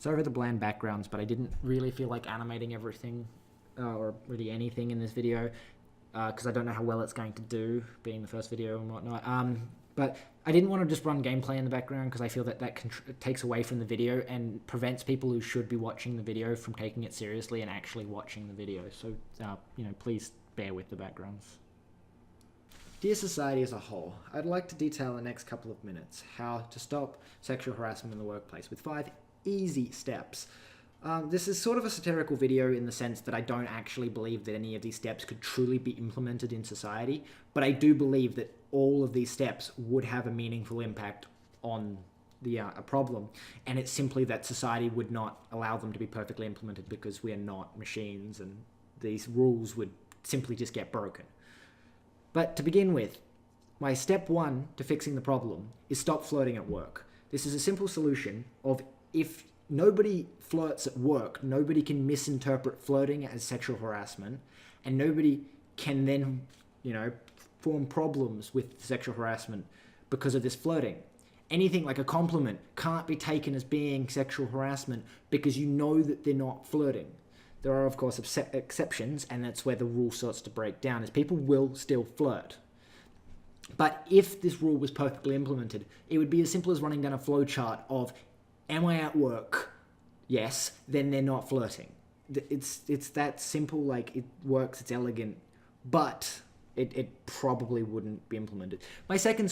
Sorry for the bland backgrounds, but I didn't really feel like animating everything or really anything in this video because I don't know how well it's going to do, being the first video and whatnot. But I didn't want to just run gameplay in the background because I feel that takes away from the video and prevents people who should be watching the video from taking it seriously and actually watching the video. So, please bear with the backgrounds. Dear society as a whole, I'd like to detail in the next couple of minutes how to stop sexual harassment in the workplace with 5 easy steps. This is sort of a satirical video in the sense that I don't actually believe that any of these steps could truly be implemented in society, but I do believe that all of these steps would have a meaningful impact on a problem, and it's simply that society would not allow them to be perfectly implemented because we are not machines, and these rules would simply just get broken. But to begin with, my step 1 to fixing the problem is stop flirting at work. This is a simple solution of if nobody flirts at work, nobody can misinterpret flirting as sexual harassment, and nobody can then, form problems with sexual harassment because of this flirting. Anything like a compliment can't be taken as being sexual harassment because you know that they're not flirting. There are, of course, exceptions, and that's where the rule starts to break down, is people will still flirt. But if this rule was perfectly implemented, it would be as simple as running down a flowchart of, am I at work? Yes, then they're not flirting. It's that simple, like, it works, it's elegant, but it probably wouldn't be implemented. My second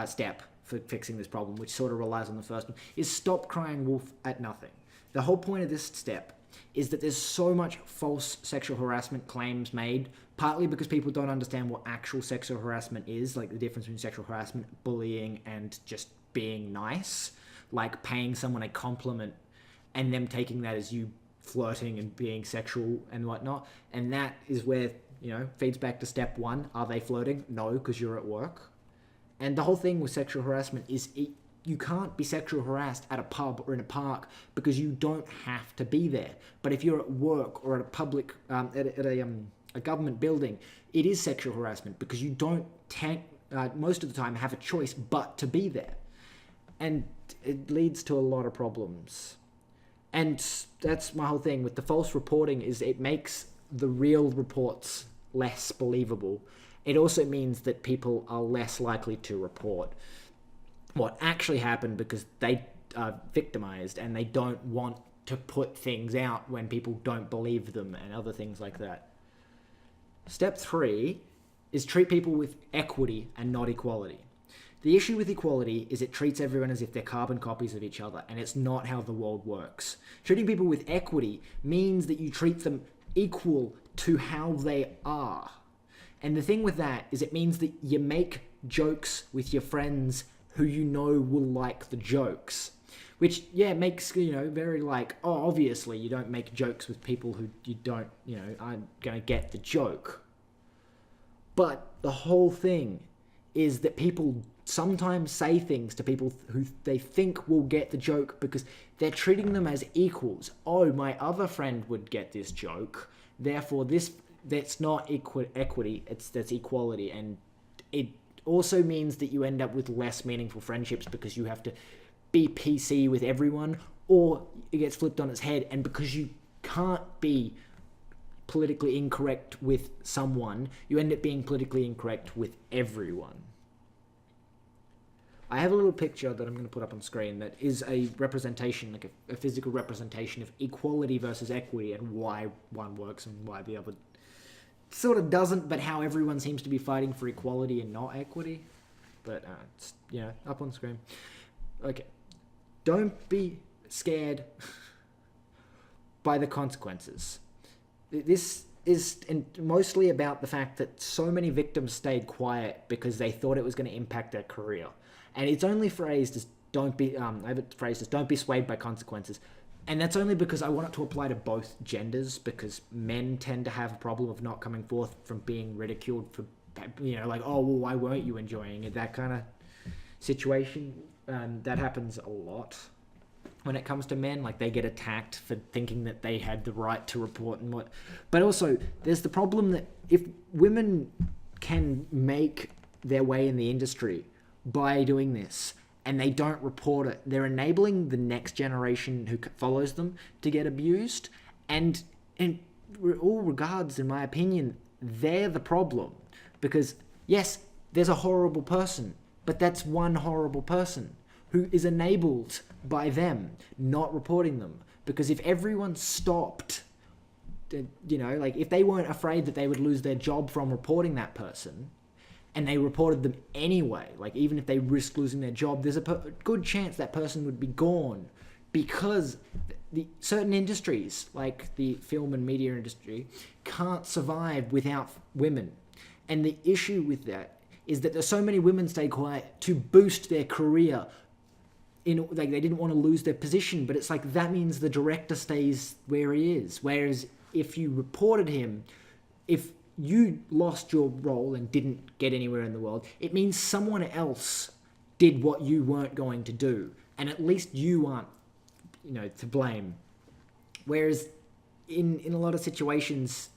step for fixing this problem, which sort of relies on the first one, is stop crying wolf at nothing. The whole point of this step is that there's so much false sexual harassment claims made, partly because people don't understand what actual sexual harassment is, like the difference between sexual harassment, bullying, and just being nice, like paying someone a compliment and them taking that as you flirting and being sexual and whatnot. And that is where, feeds back to step 1. Are they flirting? No, because you're at work. And the whole thing with sexual harassment is you can't be sexual harassed at a pub or in a park because you don't have to be there. But if you're at work or at a public, at a government building, it is sexual harassment because you don't most of the time have a choice but to be there. And it leads to a lot of problems. And that's my whole thing with the false reporting, is it makes the real reports less believable. It also means that people are less likely to report what actually happened because they are victimized and they don't want to put things out when people don't believe them and other things like that. Step 3 is treat people with equity and not equality. The issue with equality is it treats everyone as if they're carbon copies of each other, and it's not how the world works. Treating people with equity means that you treat them equal to how they are. And the thing with that is it means that you make jokes with your friends who you know will like the jokes. Which, makes, very like, obviously you don't make jokes with people who you don't, aren't going to get the joke. But the whole thing is that people sometimes say things to people who they think will get the joke because they're treating them as equals. Oh, my other friend would get this joke, therefore that's not equity, that's equality. And it also means that you end up with less meaningful friendships because you have to be PC with everyone, or it gets flipped on its head, and because you can't be politically incorrect with someone, you end up being politically incorrect with everyone. I have a little picture that I'm going to put up on screen that is a representation, like a physical representation of equality versus equity and why one works and why the other sort of doesn't, but how everyone seems to be fighting for equality and not equity. But it's, up on screen. Okay. Don't be scared by the consequences. This is mostly about the fact that so many victims stayed quiet because they thought it was going to impact their career. And it's only phrased as don't be swayed by consequences. And that's only because I want it to apply to both genders, because men tend to have a problem of not coming forth from being ridiculed for, why weren't you enjoying it? That kind of situation. That happens a lot when it comes to men. Like, they get attacked for thinking that they had the right to report and what. But also, there's the problem that if women can make their way in the industry by doing this, and they don't report it, they're enabling the next generation who follows them to get abused. And in all regards, in my opinion, they're the problem. Because, yes, there's a horrible person, but that's one horrible person who is enabled by them not reporting them. Because if everyone stopped, like if they weren't afraid that they would lose their job from reporting that person, and they reported them anyway, like even if they risked losing their job, there's a good chance that person would be gone. Because the certain industries, like the film and media industry, can't survive without women. And the issue with that is that there's so many women stay quiet to boost their career. Like they didn't want to lose their position, but it's like that means the director stays where he is. Whereas if you reported him, if you lost your role and didn't get anywhere in the world, it means someone else did what you weren't going to do. And at least you aren't, to blame. Whereas in a lot of situations,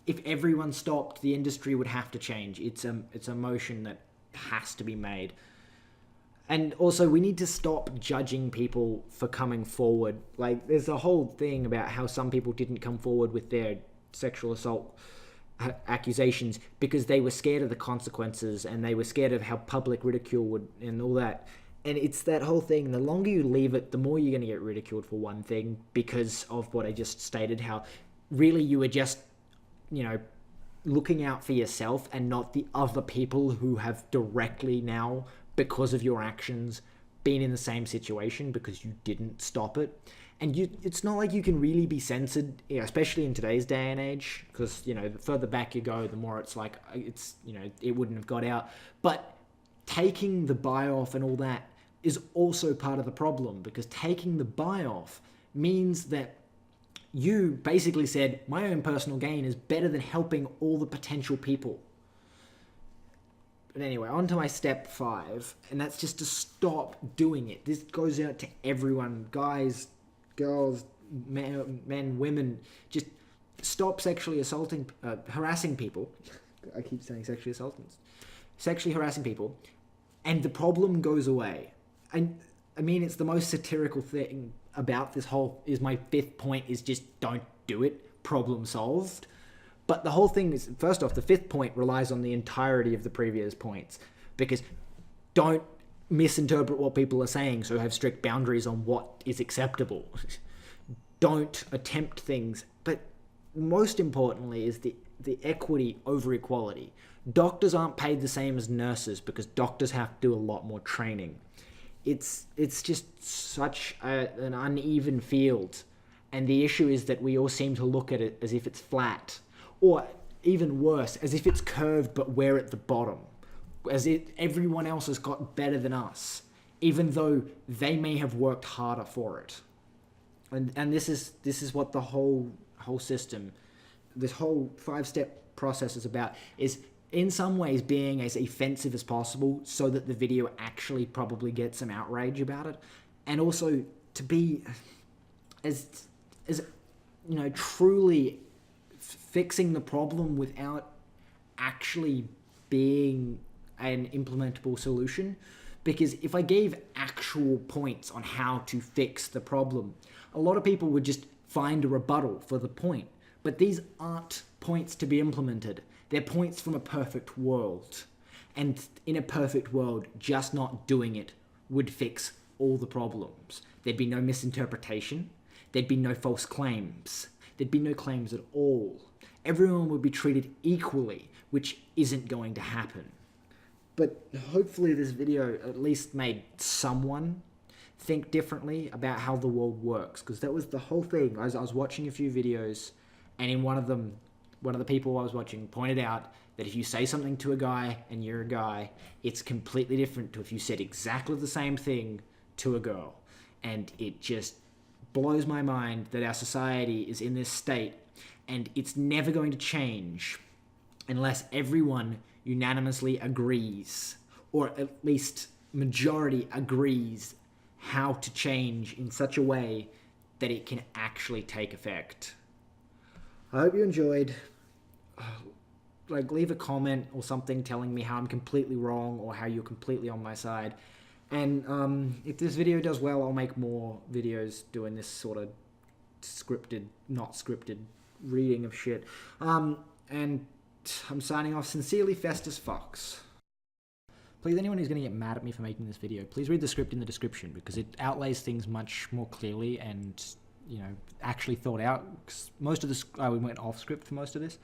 if everyone stopped, the industry would have to change. It's a motion that has to be made. And also, we need to stop judging people for coming forward. Like, there's a whole thing about how some people didn't come forward with their sexual assault accusations because they were scared of the consequences and they were scared of how public ridicule would and all that. And it's that whole thing. The longer you leave it, the more you're going to get ridiculed for one thing because of what I just stated, how really you were just, looking out for yourself and not the other people who have directly now, because of your actions, been in the same situation because you didn't stop it. And it's not like you can really be censored, especially in today's day and age, because, the further back you go, the more it's like, it wouldn't have got out. But taking the buy-off and all that is also part of the problem, because taking the buy-off means that you basically said, my own personal gain is better than helping all the potential people. But anyway, on to my step 5, and that's just to stop doing it. This goes out to everyone, guys, girls, men, women. Just stop sexually harassing people. I keep saying sexually assaulting. Sexually harassing people, and the problem goes away. And I mean, it's the most satirical thing about this whole, is my 5th point is just don't do it, problem solved. But the whole thing is, first off, the 5th point relies on the entirety of the previous points, because don't misinterpret what people are saying, so have strict boundaries on what is acceptable. Don't attempt things. But most importantly is the equity over equality. Doctors aren't paid the same as nurses because doctors have to do a lot more training. It's just such an uneven field. And the issue is that we all seem to look at it as if it's flat. Or even worse, as if it's curved but we're at the bottom. As if everyone else has got better than us, even though they may have worked harder for it. And this is what the whole system, this whole 5-step process is about, is in some ways being as offensive as possible so that the video actually probably gets some outrage about it. And also to be as truly fixing the problem without actually being an implementable solution. Because if I gave actual points on how to fix the problem, a lot of people would just find a rebuttal for the point. But these aren't points to be implemented. They're points from a perfect world. And in a perfect world, just not doing it would fix all the problems. There'd be no misinterpretation. There'd be no false claims. There'd be no claims at all. Everyone would be treated equally, which isn't going to happen. But hopefully this video at least made someone think differently about how the world works, because that was the whole thing. I was watching a few videos, and in one of them, one of the people I was watching pointed out that if you say something to a guy and you're a guy, it's completely different to if you said exactly the same thing to a girl. And it just blows my mind that our society is in this state, and it's never going to change unless everyone unanimously agrees, or at least majority agrees, how to change in such a way that it can actually take effect. I hope you enjoyed. Leave a comment or something telling me how I'm completely wrong or how you're completely on my side. And if this video does well, I'll make more videos doing this sort of scripted, not scripted reading of shit. And I'm signing off. Sincerely, Festus Fox. Please, anyone who's going to get mad at me for making this video, please read the script in the description, because it outlays things much more clearly and, you know, actually thought out. 'Cause most of this, we went off script for most of this.